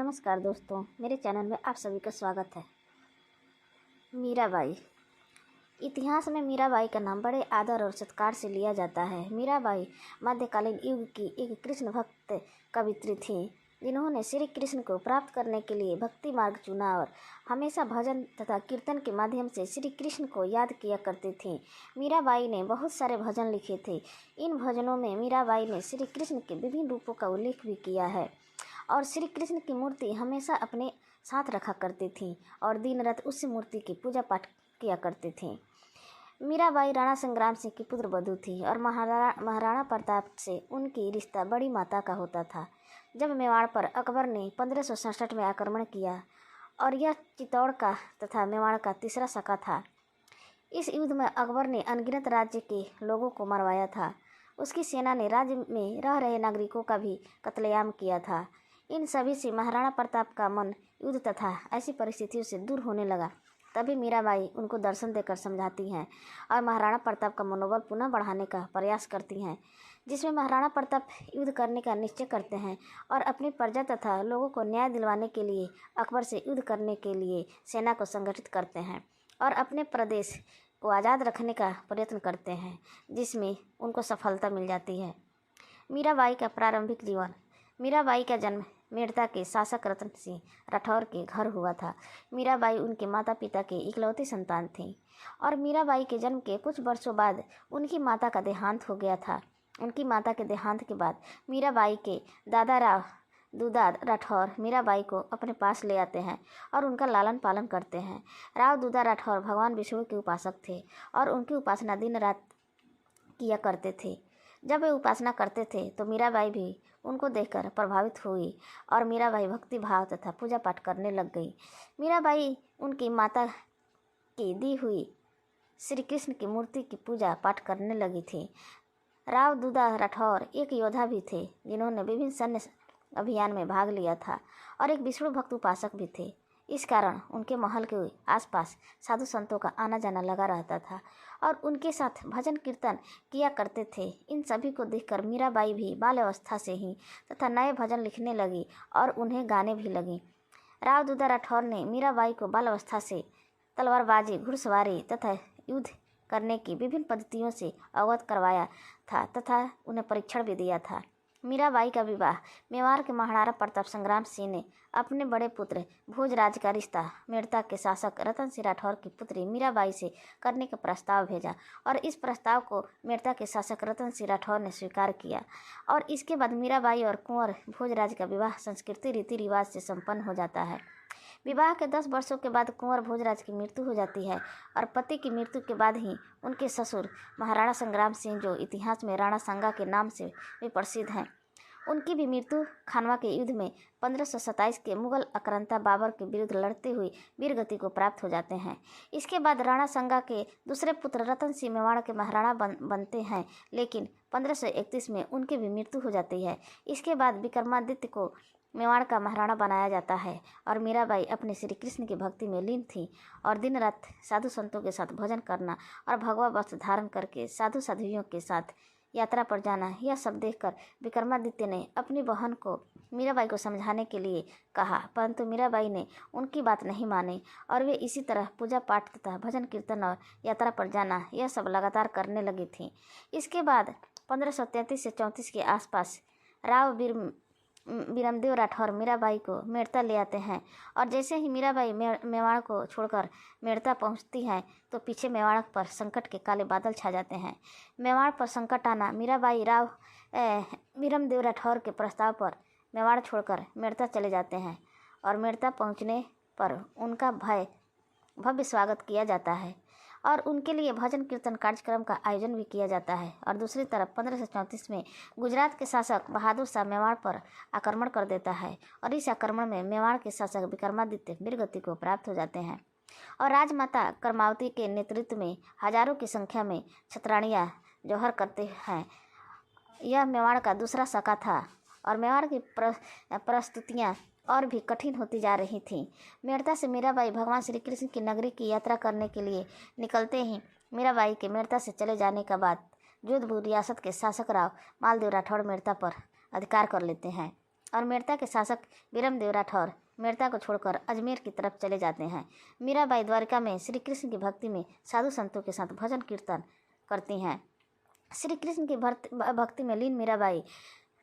नमस्कार दोस्तों, मेरे चैनल में आप सभी का स्वागत है। मीराबाई। इतिहास में मीराबाई का नाम बड़े आदर और सत्कार से लिया जाता है। मीराबाई मध्यकालीन युग की एक कृष्ण भक्त कवयित्री थी, जिन्होंने श्री कृष्ण को प्राप्त करने के लिए भक्ति मार्ग चुना और हमेशा भजन तथा कीर्तन के माध्यम से श्री कृष्ण को याद किया करती थीं। मीराबाई ने बहुत सारे भजन लिखे थे। इन भजनों में मीराबाई ने श्री कृष्ण के विभिन्न रूपों का उल्लेख भी किया है और श्री कृष्ण की मूर्ति हमेशा अपने साथ रखा करती थीं और दिन रात उस मूर्ति की पूजा पाठ किया करती थीं। मीराबाई राणा संग्राम सिंह की पुत्र वधू थी और महाराणा प्रताप से उनकी रिश्ता बड़ी माता का होता था। जब मेवाड़ पर अकबर ने 1567 में आक्रमण किया और यह चित्तौड़ का तथा मेवाड़ का तीसरा सका था। इस युद्ध में अकबर ने अनगिनत राज्य के लोगों को मरवाया था। उसकी सेना ने राज्य में रह रहे नागरिकों का भी कत्लेआम किया था। इन सभी से महाराणा प्रताप का मन युद्ध तथा ऐसी परिस्थितियों से दूर होने लगा। तभी मीराबाई उनको दर्शन देकर समझाती हैं और महाराणा प्रताप का मनोबल पुनः बढ़ाने का प्रयास करती हैं, जिसमें महाराणा प्रताप युद्ध करने का निश्चय करते हैं और अपनी प्रजा तथा लोगों को न्याय दिलवाने के लिए अकबर से युद्ध करने के लिए सेना को संगठित करते हैं और अपने प्रदेश को आज़ाद रखने का प्रयत्न करते हैं, जिसमें उनको सफलता मिल जाती है। मीराबाई का प्रारंभिक जीवन। मीराबाई का जन्म मेड़ता के शासक रतन सिंह राठौर के घर हुआ था। मीराबाई उनके माता पिता के इकलौती संतान थीं और मीराबाई के जन्म के कुछ वर्षों बाद उनकी माता का देहांत हो गया था। उनकी माता के देहांत के बाद मीराबाई के दादा राव दूदाद राठौर मीराबाई को अपने पास ले आते हैं और उनका लालन पालन करते हैं। राव दूदा राठौर भगवान विष्णु के उपासक थे और उनकी उपासना दिन रात किया करते थे। जब वे उपासना करते थे तो मीराबाई भी उनको देखकर प्रभावित हुई और मीराबाई भक्ति भाव तथा पूजा पाठ करने लग गई। मीराबाई उनकी माता की दी हुई श्री कृष्ण की मूर्ति की पूजा पाठ करने लगी थी। राव दूदा राठौर एक योद्धा भी थे, जिन्होंने विभिन्न सैन्य अभियान में भाग लिया था और एक विष्णु भक्त उपासक भी थे। इस कारण उनके महल के आसपास साधु संतों का आना जाना लगा रहता था और उनके साथ भजन कीर्तन किया करते थे। इन सभी को देखकर मीराबाई भी बाल अवस्था से ही तथा नए भजन लिखने लगी और उन्हें गाने भी लगी। राव दूदा राठौर ने मीराबाई को बाल अवस्था से तलवारबाजी, घुड़सवारी तथा युद्ध करने की विभिन्न पद्धतियों से अवगत करवाया था तथा उन्हें परीक्षण भी दिया था। मीराबाई का विवाह मेवाड़ के महाराणा प्रताप संग्राम सिंह ने अपने बड़े पुत्र भोजराज का रिश्ता मेड़ता के शासक रतन सिंह राठौर की पुत्री मीराबाई से करने का प्रस्ताव भेजा और इस प्रस्ताव को मेड़ता के शासक रतन सिंह राठौर ने स्वीकार किया और इसके बाद मीराबाई और कुंवर भोजराज का विवाह संस्कृति रीति रिवाज से संपन्न हो जाता है। विवाह के 10 वर्षों के बाद कुंवर भोजराज की मृत्यु हो जाती है और पति की मृत्यु के बाद ही उनके ससुर महाराणा संग्राम सिंह, जो इतिहास में राणा संगा के नाम से भी प्रसिद्ध हैं, उनकी भी मृत्यु खानवा के युद्ध में 1527 के मुगल आक्रांता बाबर के विरुद्ध लड़ते हुए वीरगति को प्राप्त हो जाते हैं। इसके बाद राणा संगा के दूसरे पुत्र रतन सिंह मेवाड़ के महाराणा बनते हैं, लेकिन 1531 में उनकी भी मृत्यु हो जाती है। इसके बाद विक्रमादित्य को मेवाड़ का महाराणा बनाया जाता है और मीराबाई अपने श्री कृष्ण की भक्ति में लीन थी और दिन रात साधु संतों के साथ भजन करना और भगवा वस्त्र धारण करके साधु साध्वियों के साथ यात्रा पर जाना, यह सब देखकर विक्रमादित्य ने अपनी बहन को मीराबाई को समझाने के लिए कहा, परंतु मीराबाई ने उनकी बात नहीं मानी और वे इसी तरह पूजा पाठ तथा भजन कीर्तन और यात्रा पर जाना, यह सब लगातार करने लगी थी। इसके बाद 1533 से 34 के आसपास राव बीरमदेव राठौर मीराबाई को मेड़ता ले आते हैं और जैसे ही मीराबाई मेवाड़ को छोड़कर मेड़ता पहुंचती हैं तो पीछे मेवाड़ पर संकट के काले बादल छा जाते हैं। मेवाड़ पर संकट आना मीराबाई राव बीरमदेव राठौर के प्रस्ताव पर मेवाड़ छोड़कर मेड़ता चले जाते हैं और मेड़ता पहुंचने पर उनका भव्य स्वागत किया जाता है और उनके लिए भजन कीर्तन कार्यक्रम का आयोजन भी किया जाता है। और दूसरी तरफ 1534 में गुजरात के शासक बहादुर शाह मेवाड़ पर आक्रमण कर देता है और इस आक्रमण में मेवाड़ के शासक विक्रमादित्य वीरगति को प्राप्त हो जाते हैं और राजमाता करमावती के नेतृत्व में हजारों की संख्या में छतरानियाँ जौहर करते हैं। यह मेवाड़ का दूसरा सका था और मेवाड़ की प्रस्तुतियाँ और भी कठिन होती जा रही थीं। मेड़ता से मीराबाई भगवान श्री कृष्ण की नगरी की यात्रा करने के लिए निकलते ही मीराबाई के मेड़ता से चले जाने के बाद जोधपुर रियासत के शासक राव मालदेव राठौर मेड़ता पर अधिकार कर लेते हैं। और मेड़ता के शासक वीरमदेव राठौर मेड़ता को छोड़कर अजमेर की तरफ चले जाते हैं। मीराबाई द्वारिका में श्री कृष्ण की भक्ति में साधु संतों के साथ भजन कीर्तन करती हैं। श्री कृष्ण की भक्ति में लीन मीराबाई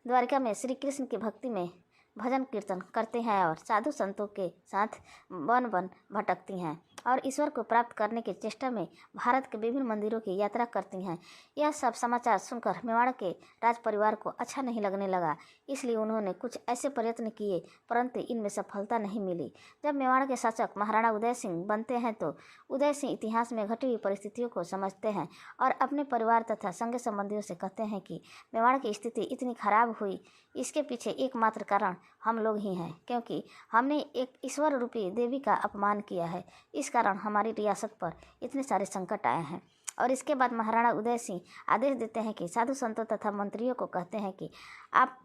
द्वारिका में श्री कृष्ण की भक्ति में भजन कीर्तन करते हैं और साधु संतों के साथ वन वन भटकती हैं और ईश्वर को प्राप्त करने की चेष्टा में भारत के विभिन्न मंदिरों की यात्रा करती हैं। यह सब समाचार सुनकर मेवाड़ के राज परिवार को अच्छा नहीं लगने लगा, इसलिए उन्होंने कुछ ऐसे प्रयत्न किए, परंतु इनमें सफलता नहीं मिली। जब मेवाड़ के शासक महाराणा उदय सिंह बनते हैं तो उदय सिंह इतिहास में घटी हुई परिस्थितियों को समझते हैं और अपने परिवार तथा संग संबंधियों से कहते हैं कि मेवाड़ की स्थिति इतनी खराब हुई, इसके पीछे एकमात्र कारण हम लोग ही हैं, क्योंकि हमने एक ईश्वर रूपी देवी का अपमान किया है। इस कारण हमारी रियासत पर इतने सारे संकट आए हैं। और इसके बाद महाराणा उदय सिंह आदेश देते हैं कि साधु संतों तथा मंत्रियों को कहते हैं कि आप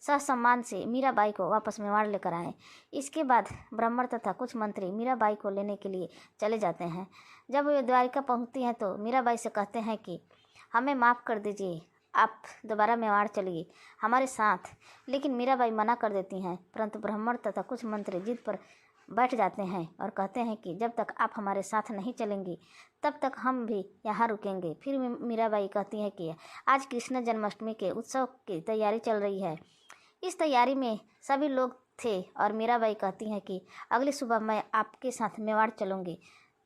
ससम्मान से मीराबाई को वापस मेवाड़ लेकर आएं। इसके बाद ब्राह्मण तथा कुछ मंत्री मीराबाई को लेने के लिए चले जाते हैं। जब वे द्वारिका पहुंचती हैं तो मीराबाई से कहते हैं कि हमें माफ़ कर दीजिए, आप दोबारा मेवाड़ चलिए हमारे साथ। लेकिन मीराबाई मना कर देती हैं, परंतु ब्राह्मण तथा कुछ मंत्री जिद पर बैठ जाते हैं और कहते हैं कि जब तक आप हमारे साथ नहीं चलेंगी तब तक हम भी यहाँ रुकेंगे। फिर मीराबाई कहती है कि आज कृष्ण जन्माष्टमी के उत्सव की तैयारी चल रही है। इस तैयारी में सभी लोग थे और मीराबाई कहती हैं कि अगली सुबह मैं आपके साथ मेवाड़ चलूँगी।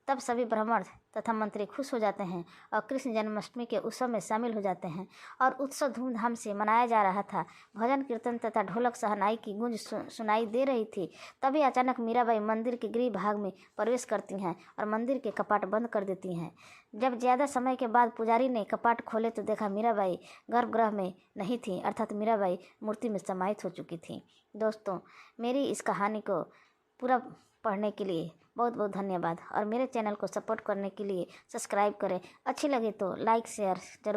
तब सभी ब्राह्मण तथा मंत्री खुश हो जाते हैं और कृष्ण जन्माष्टमी के उत्सव में शामिल हो जाते हैं और उत्सव धूमधाम से मनाया जा रहा था। भजन कीर्तन तथा ढोलक सहनाई की गूंज सुनाई दे रही थी। तभी अचानक मीराबाई मंदिर के गृह भाग में प्रवेश करती हैं और मंदिर के कपाट बंद कर देती हैं। जब ज़्यादा समय के बाद पुजारी ने कपाट खोले तो देखा मीराबाई गर्भगृह में नहीं थी, अर्थात मीराबाई मूर्ति में समाहित हो चुकी थी। दोस्तों, मेरी इस कहानी को पूरा पढ़ने के लिए बहुत बहुत धन्यवाद और मेरे चैनल को सपोर्ट करने के लिए सब्सक्राइब करें। अच्छी लगे तो लाइक शेयर जरूर।